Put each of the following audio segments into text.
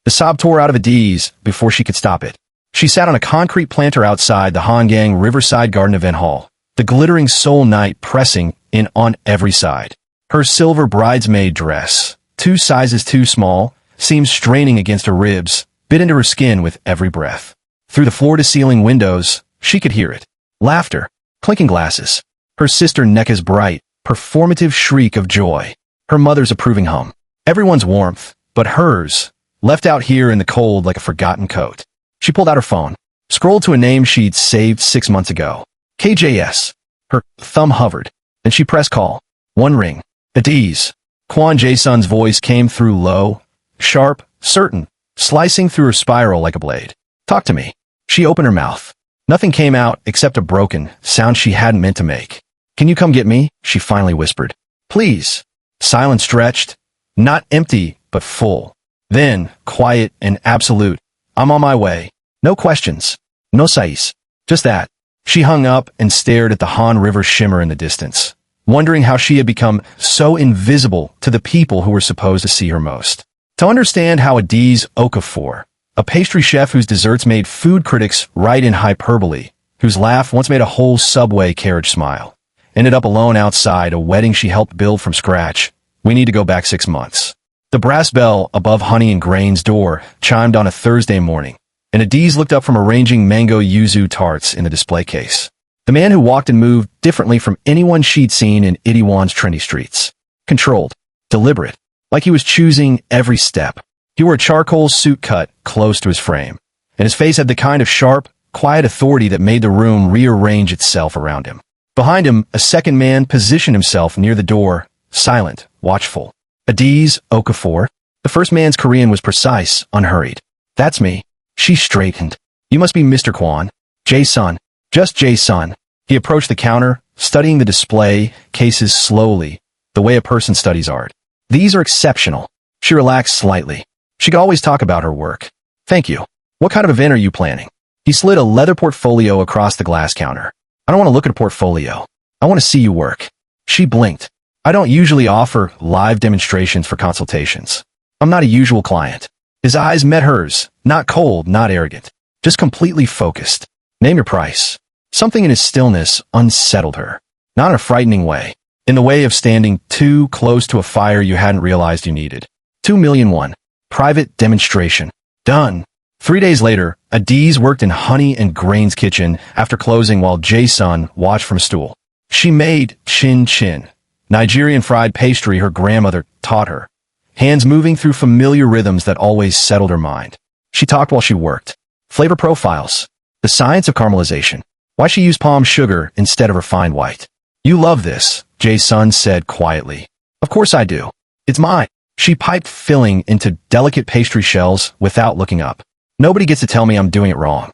The sob tore out of Adaeze before she could stop it. She sat on a concrete planter outside the Hangang Riverside Garden Event Hall, the glittering Seoul night pressing in on every side. Her silver bridesmaid dress, 2 sizes too small, seemed straining against her ribs, bit into her skin with every breath. Through the floor-to-ceiling windows, she could hear it. Laughter, clinking glasses. Her sister Neka's bright, performative shriek of joy. Her mother's approving hum. Everyone's warmth, but hers, left out here in the cold like a forgotten coat. She pulled out her phone, scrolled to a name she'd saved 6 months ago. KJS. Her thumb hovered, and she pressed call. 1 ring. Adaeze. Kwon Jae-sun's voice came through low, sharp, certain, slicing through her spiral like a blade. Talk to me. She opened her mouth. Nothing came out except a broken sound she hadn't meant to make. Can you come get me? She finally whispered. Please. Silence stretched, not empty, but full. Then, quiet and absolute. I'm on my way. No questions. No sais. Just that. She hung up and stared at the Han River shimmer in the distance, wondering how she had become so invisible to the people who were supposed to see her most. To understand how Adaeze Okafor, a pastry chef whose desserts made food critics write in hyperbole, whose laugh once made a whole subway carriage smile, ended up alone outside a wedding she helped build from scratch, we need to go back 6 months. The brass bell above Honey and Grain's door chimed on a Thursday morning, and Adaeze looked up from arranging mango yuzu tarts in the display case. The man who walked and moved differently from anyone she'd seen in Itaewon's trendy streets. Controlled. Deliberate. Like he was choosing every step. He wore a charcoal suit cut close to his frame, and his face had the kind of sharp, quiet authority that made the room rearrange itself around him. Behind him, a second man positioned himself near the door, silent, watchful. Adaeze Okafor. The first man's Korean was precise, unhurried. That's me. She straightened. You must be Mr. Kwon. Jae-sun. Just Jae-sun. He approached the counter, studying the display cases slowly, the way a person studies art. These are exceptional. She relaxed slightly. She could always talk about her work. Thank you. What kind of event are you planning? He slid a leather portfolio across the glass counter. I don't want to look at a portfolio. I want to see you work. She blinked. I don't usually offer live demonstrations for consultations. I'm not a usual client. His eyes met hers, not cold, not arrogant, just completely focused. Name your price. Something in his stillness unsettled her. Not in a frightening way. In the way of standing too close to a fire you hadn't realized you needed. 2,000,001. Private demonstration. Done. 3 days later, Adaeze worked in Honey and Grain's kitchen after closing while Jae-sun watched from a stool. She made chin-chin, Nigerian fried pastry her grandmother taught her, hands moving through familiar rhythms that always settled her mind. She talked while she worked. Flavor profiles. The science of caramelization. Why she used palm sugar instead of refined white. You love this, Jae-sun said quietly. Of course I do. It's mine. She piped filling into delicate pastry shells without looking up. Nobody gets to tell me I'm doing it wrong.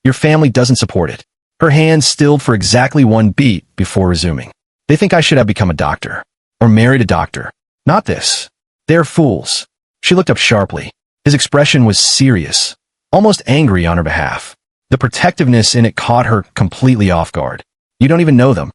Your family doesn't support it. Her hands stilled for exactly 1 beat before resuming. They think I should have become a doctor. Or married a doctor. Not this. They're fools. She looked up sharply. His expression was serious, almost angry on her behalf. The protectiveness in it caught her completely off guard. You don't even know them.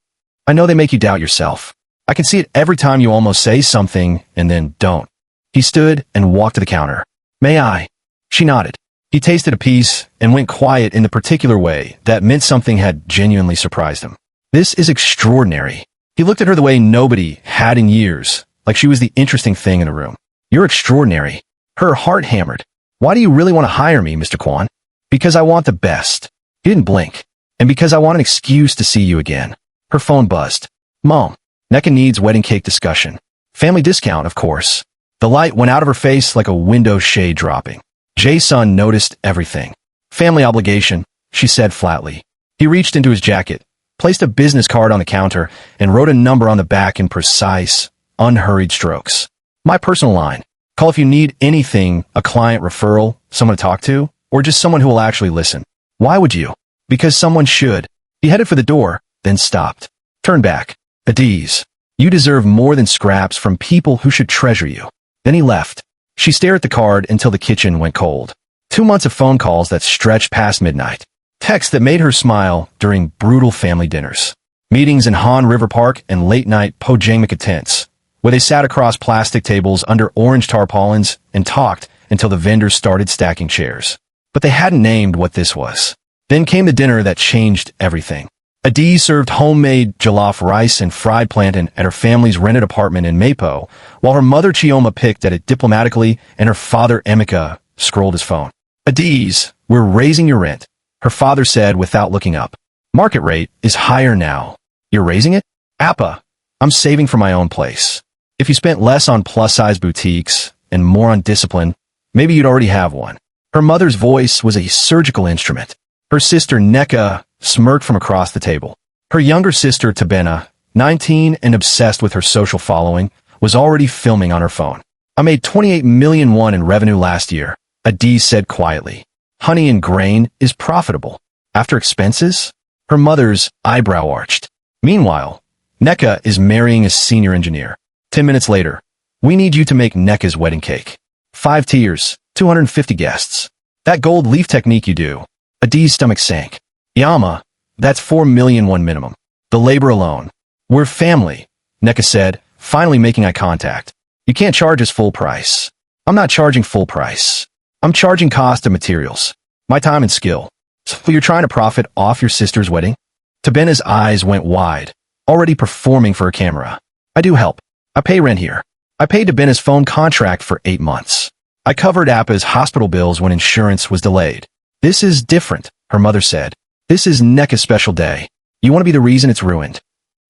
I know they make you doubt yourself. I can see it every time you almost say something and then don't. He stood and walked to the counter. May I? She nodded. He tasted a piece and went quiet in the particular way that meant something had genuinely surprised him. This is extraordinary. He looked at her the way nobody had in years, like she was the interesting thing in the room. You're extraordinary. Her heart hammered. Why do you really want to hire me, Mr. Kwon? Because I want the best. He didn't blink. And because I want an excuse to see you again. Her phone buzzed. Mom. Neka needs wedding cake discussion. Family discount, of course. The light went out of her face like a window shade dropping. Jae-sun noticed everything. Family obligation, she said flatly. He reached into his jacket, placed a business card on the counter, and wrote a number on the back in precise, unhurried strokes. My personal line. Call if you need anything, a client referral, someone to talk to, or just someone who will actually listen. Why would you? Because someone should. He headed for the door, then stopped. Turn back. Adaeze, you deserve more than scraps from people who should treasure you. Then he left. She stared at the card until the kitchen went cold. 2 months of phone calls that stretched past midnight. Texts that made her smile during brutal family dinners. Meetings in Han River Park and late-night Pojangmaka tents, where they sat across plastic tables under orange tarpaulins and talked until the vendors started stacking chairs. But they hadn't named what this was. Then came the dinner that changed everything. Adaeze served homemade jollof rice and fried plantain at her family's rented apartment in Mapo, while her mother Chioma picked at it diplomatically and her father Emeka scrolled his phone. Adaeze, we're raising your rent, her father said without looking up. Market rate is higher now. You're raising it? Appa, I'm saving for my own place. If you spent less on plus-size boutiques and more on discipline, maybe you'd already have one. Her mother's voice was a surgical instrument. Her sister Nneka smirked from across the table. Her younger sister Tabena, 19 and obsessed with her social following, was already filming on her phone. I made 28 million won in revenue last year, Adaeze said quietly. Honey and grain is profitable. After expenses? Her mother's eyebrow arched. Meanwhile, Nneka is marrying a senior engineer. 10 minutes later, we need you to make Nneka's wedding cake. 5 tiers, 250 guests. That gold leaf technique you do. Adaze's stomach sank. Yama, that's 4 million won minimum. The labor alone. We're family, Nneka said, finally making eye contact. You can't charge us full price. I'm not charging full price. I'm charging cost of materials. My time and skill. So you're trying to profit off your sister's wedding? Tabena's eyes went wide, already performing for a camera. I do help. I pay rent here. I paid Tabena's phone contract for 8 months. I covered Appa's hospital bills when insurance was delayed. This is different, her mother said. This is Nneka's special day. You want to be the reason it's ruined.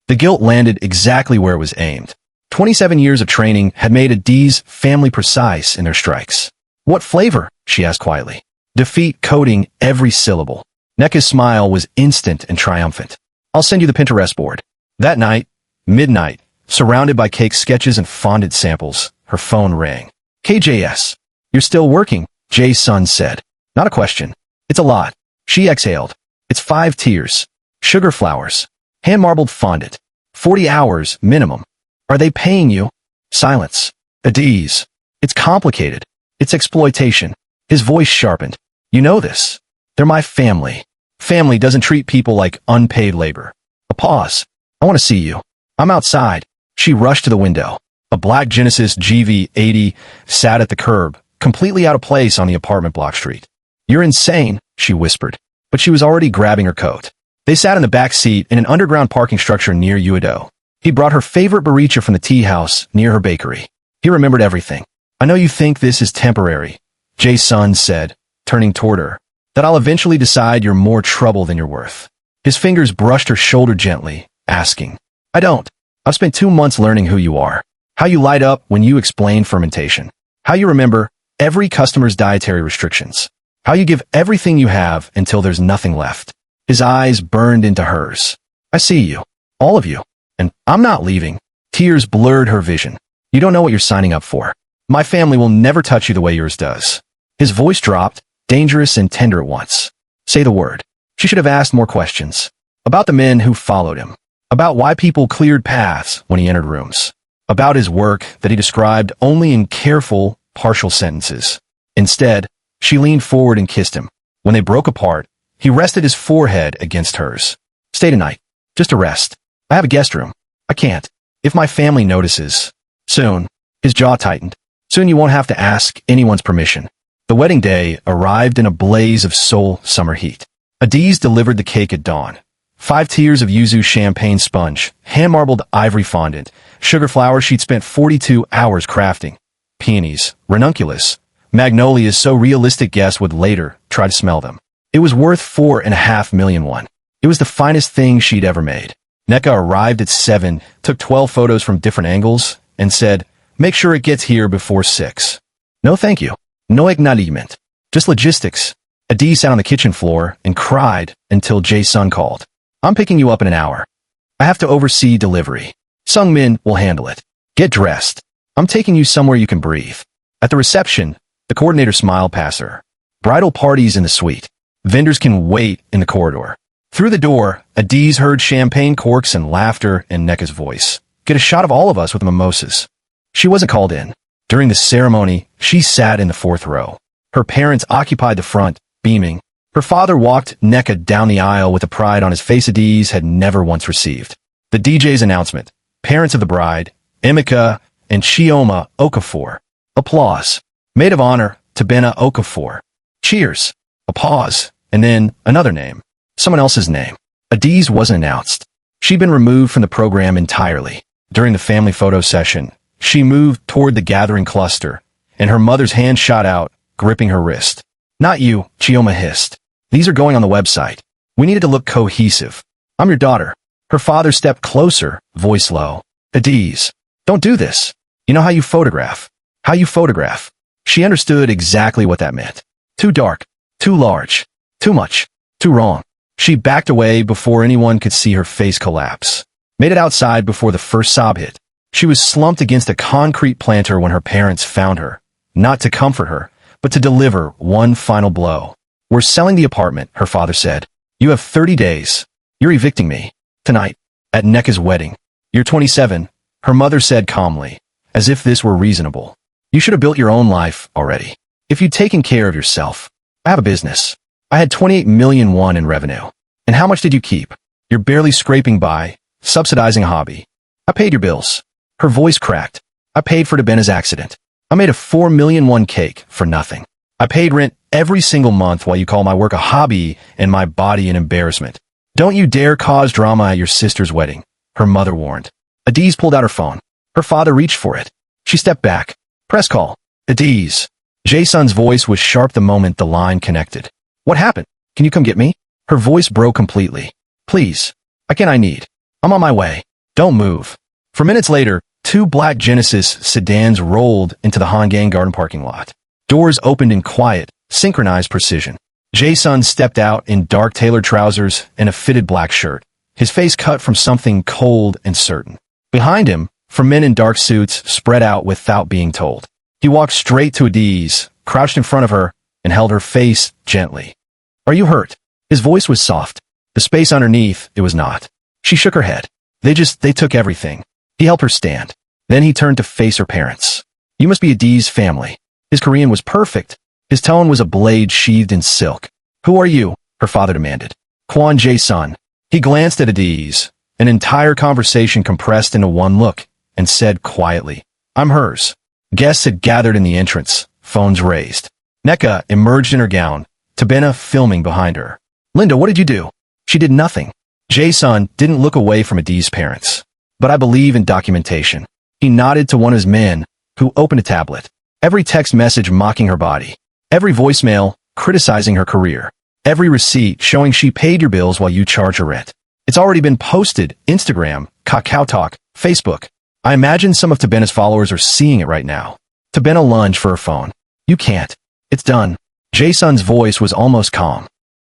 The guilt landed exactly where it was aimed. 27 years of training had made Adaeze family precise in their strikes. What flavor? She asked quietly. Defeat coding every syllable. Nneka's smile was instant and triumphant. I'll send you the Pinterest board. That night, midnight, surrounded by cake sketches and fondant samples, her phone rang. KJS. You're still working, Jay's son said. Not a question. It's a lot. She exhaled. It's 5 tiers. Sugar flowers. Hand-marbled fondant. 40 hours, minimum. Are they paying you? Silence. Adaeze. It's complicated. It's exploitation. His voice sharpened. You know this. They're my family. Family doesn't treat people like unpaid labor. A pause. I want to see you. I'm outside. She rushed to the window. A black Genesis GV80 sat at the curb, completely out of place on the apartment block street. You're insane, she whispered, but she was already grabbing her coat. They sat in the back seat in an underground parking structure near Uedo. He brought her favorite baricha from the tea house near her bakery. He remembered everything. I know you think this is temporary, Jay's son said, turning toward her, that I'll eventually decide you're more trouble than you're worth. His fingers brushed her shoulder gently, asking, I don't. I've spent 2 months learning who you are, how you light up when you explain fermentation, how you remember every customer's dietary restrictions, how you give everything you have until there's nothing left. His eyes burned into hers. I see you, all of you, and I'm not leaving. Tears blurred her vision. You don't know what you're signing up for. My family will never touch you the way yours does. His voice dropped, dangerous and tender at once. Say the word. She should have asked more questions. About the men who followed him. About why people cleared paths when he entered rooms. About his work that he described only in careful, partial sentences. Instead, she leaned forward and kissed him. When they broke apart, he rested his forehead against hers. Stay tonight. Just a rest. I have a guest room. I can't. If my family notices. Soon. His jaw tightened. Soon you won't have to ask anyone's permission. The wedding day arrived in a blaze of Seoul summer heat. Adaeze delivered the cake at dawn. 5 tiers of yuzu champagne sponge, hand-marbled ivory fondant, sugar flowers she'd spent 42 hours crafting. Peonies, ranunculus, magnolias so realistic guests would later try to smell them. It was worth 4.5 million won. It was the finest thing she'd ever made. Nneka arrived at 7, took 12 photos from different angles, and said, make sure it gets here before 6. No thank you. No acknowledgement. Just logistics. Adaeze sat on the kitchen floor and cried until Jay's son called. I'm picking you up in an hour. I have to oversee delivery. Sungmin will handle it. Get dressed. I'm taking you somewhere you can breathe. At the reception, the coordinator smiled past her. Bridal parties in the suite. Vendors can wait in the corridor. Through the door, Adaeze heard champagne corks and laughter in Nneka's voice. Get a shot of all of us with mimosas. She wasn't called in. During the ceremony, she sat in the 4th row. Her parents occupied the front, beaming. Her father walked Nneka down the aisle with a pride on his face Adaeze had never once received. The DJ's announcement. Parents of the bride, Emeka and Chioma Okafor. Applause. Maid of honor, Tabena Okafor. Cheers. A pause, and then another name. Someone else's name. Adaeze wasn't announced. She'd been removed from the program entirely. During the family photo session, she moved toward the gathering cluster, and her mother's hand shot out, gripping her wrist. Not you, Chioma hissed. These are going on the website. We needed to look cohesive. I'm your daughter. Her father stepped closer, voice low. Adaeze, don't do this. You know how you photograph. How you photograph. She understood exactly what that meant. Too dark. Too large. Too much. Too wrong. She backed away before anyone could see her face collapse. Made it outside before the first sob hit. She was slumped against a concrete planter when her parents found her. Not to comfort her, but to deliver one final blow. We're selling the apartment, her father said. You have 30 days. You're evicting me. Tonight. At Neka's wedding. You're 27, her mother said calmly, as if this were reasonable. You should have built your own life already. If you'd taken care of yourself. I have a business. I had 28 million won in revenue. And how much did you keep? You're barely scraping by, subsidizing a hobby. I paid your bills. Her voice cracked. I paid for Tabena's accident. I made a 4 million won cake for nothing. I paid rent every single month while you call my work a hobby and my body an embarrassment. Don't you dare cause drama at your sister's wedding, her mother warned. Adaeze pulled out her phone. Her father reached for it. She stepped back. Press call. Adaeze. Jae-sun's voice was sharp the moment the line connected. What happened? Can you come get me? Her voice broke completely. Please. I need. I'm on my way. Don't move. For minutes later, 2 black Genesis sedans rolled into the Hangang Garden parking lot. Doors opened in quiet, synchronized precision. Jae-sun stepped out in dark tailored trousers and a fitted black shirt, his face cut from something cold and certain. Behind him, 4 men in dark suits spread out without being told. He walked straight to Adaeze, crouched in front of her, and held her face gently. Are you hurt? His voice was soft. The space underneath, it was not. She shook her head. They took everything. He helped her stand. Then he turned to face her parents. You must be Adaeze's family. His Korean was perfect. His tone was a blade sheathed in silk. Who are you? Her father demanded. Kwon Jae-sun. He glanced at Adaeze, an entire conversation compressed into one look, and said quietly, I'm hers. Guests had gathered in the entrance, phones raised. Neka emerged in her gown, Tabena filming behind her. Linda, what did you do? She did nothing. Jae-sun didn't look away from Adaeze's parents. But I believe in documentation. He nodded to one of his men, who opened a tablet. Every text message mocking her body. Every voicemail criticizing her career. Every receipt showing she paid your bills while you charge her rent. It's already been posted, Instagram, KakaoTalk, Facebook. I imagine some of Tabena's followers are seeing it right now. Tabena lunged for her phone. You can't. It's done. Jae-sun's voice was almost calm.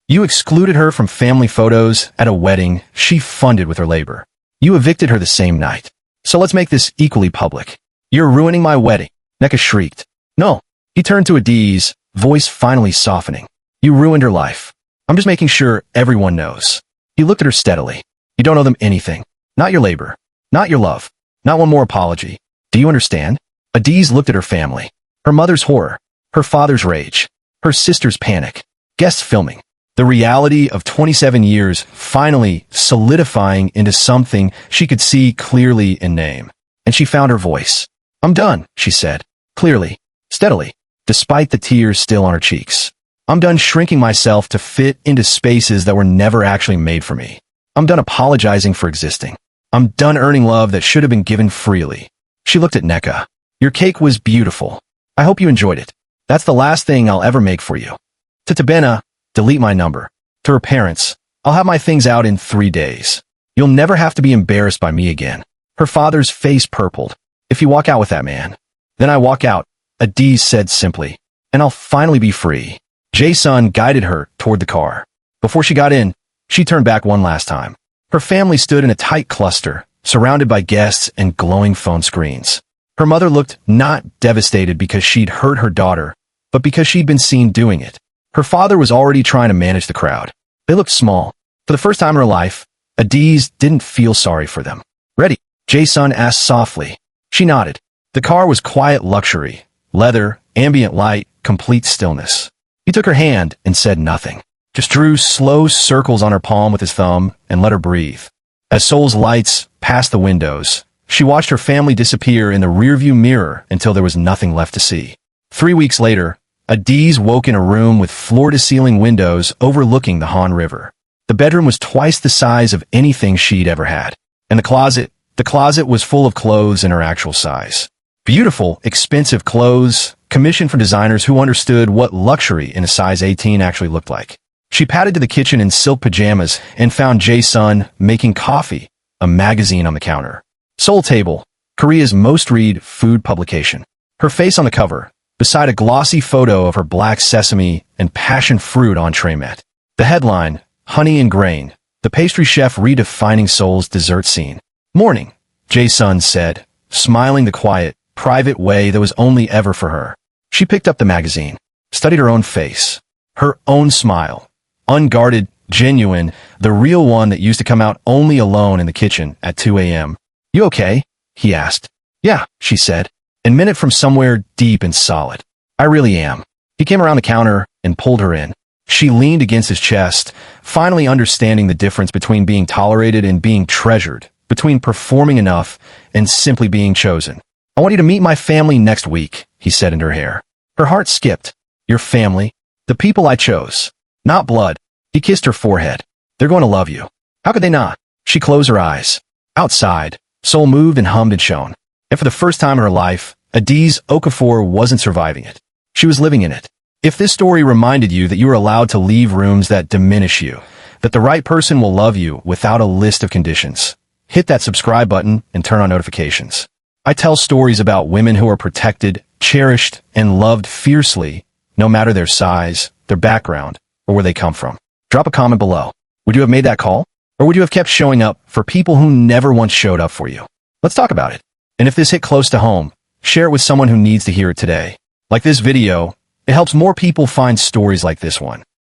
You excluded her from family photos at a wedding she funded with her labor. You evicted her the same night. So let's make this equally public. You're ruining my wedding. Neka shrieked. No. He turned to Adaeze, voice finally softening. You ruined her life. I'm just making sure everyone knows. He looked at her steadily. You don't owe them anything. Not your labor. Not your love. Not one more apology. Do you understand? Adaeze looked at her family. Her mother's horror. Her father's rage. Her sister's panic. Guests filming. The reality of 27 years finally solidifying into something she could see clearly and name. And she found her voice. I'm done, she said. Clearly. Steadily. Despite the tears still on her cheeks. I'm done shrinking myself to fit into spaces that were never actually made for me. I'm done apologizing for existing. I'm done earning love that should have been given freely. She looked at Neka. Your cake was beautiful. I hope you enjoyed it. That's the last thing I'll ever make for you. To Tabena, delete my number. To her parents, I'll have my things out in 3 days. You'll never have to be embarrassed by me again. Her father's face purpled. If you walk out with that man. Then I walk out, Adaeze said simply. And I'll finally be free. Jae-sun guided her toward the car. Before she got in, she turned back one last time. Her family stood in a tight cluster, surrounded by guests and glowing phone screens. Her mother looked not devastated because she'd hurt her daughter, but because she'd been seen doing it. Her father was already trying to manage the crowd. They looked small. For the first time in her life, Adaeze didn't feel sorry for them. Ready? Jae-sun asked softly. She nodded. The car was quiet luxury, leather, ambient light, complete stillness. He took her hand and said nothing. Just drew slow circles on her palm with his thumb and let her breathe. As Seoul's lights passed the windows, she watched her family disappear in the rearview mirror until there was nothing left to see. 3 weeks later, Adaeze woke in a room with floor-to-ceiling windows overlooking the Han River. The bedroom was twice the size of anything she'd ever had. And the closet was full of clothes in her actual size. Beautiful, expensive clothes, commissioned from designers who understood what luxury in a size 18 actually looked like. She padded to the kitchen in silk pajamas and found Jae-sun making coffee, a magazine on the counter. Seoul Table, Korea's most-read food publication. Her face on the cover, beside a glossy photo of her black sesame and passion fruit entree met. The headline, Honey and Grain, the pastry chef redefining Seoul's dessert scene. Morning, Jae-sun said, smiling the quiet, private way that was only ever for her. She picked up the magazine, studied her own face, her own smile. Unguarded, genuine, the real one that used to come out only alone in the kitchen at 2 a.m. You okay? He asked. Yeah, she said, and meant it from somewhere deep and solid. I really am. He came around the counter and pulled her in. She leaned against his chest, finally understanding the difference between being tolerated and being treasured, between performing enough and simply being chosen. I want you to meet my family next week, he said into her hair. Her heart skipped. Your family? The people I chose. Not blood. He kissed her forehead. They're going to love you. How could they not? She closed her eyes. Outside, Seoul moved and hummed and shone. And for the first time in her life, Adaeze Okafor wasn't surviving it. She was living in it. If this story reminded you that you are allowed to leave rooms that diminish you, that the right person will love you without a list of conditions, hit that subscribe button and turn on notifications. I tell stories about women who are protected, cherished, and loved fiercely, no matter their size, their background, or where they come from. Drop a comment below. Would you have made that call? Or would you have kept showing up for people who never once showed up for you? Let's talk about it. And if this hit close to home, share it with someone who needs to hear it today. Like this video, it helps more people find stories like this one.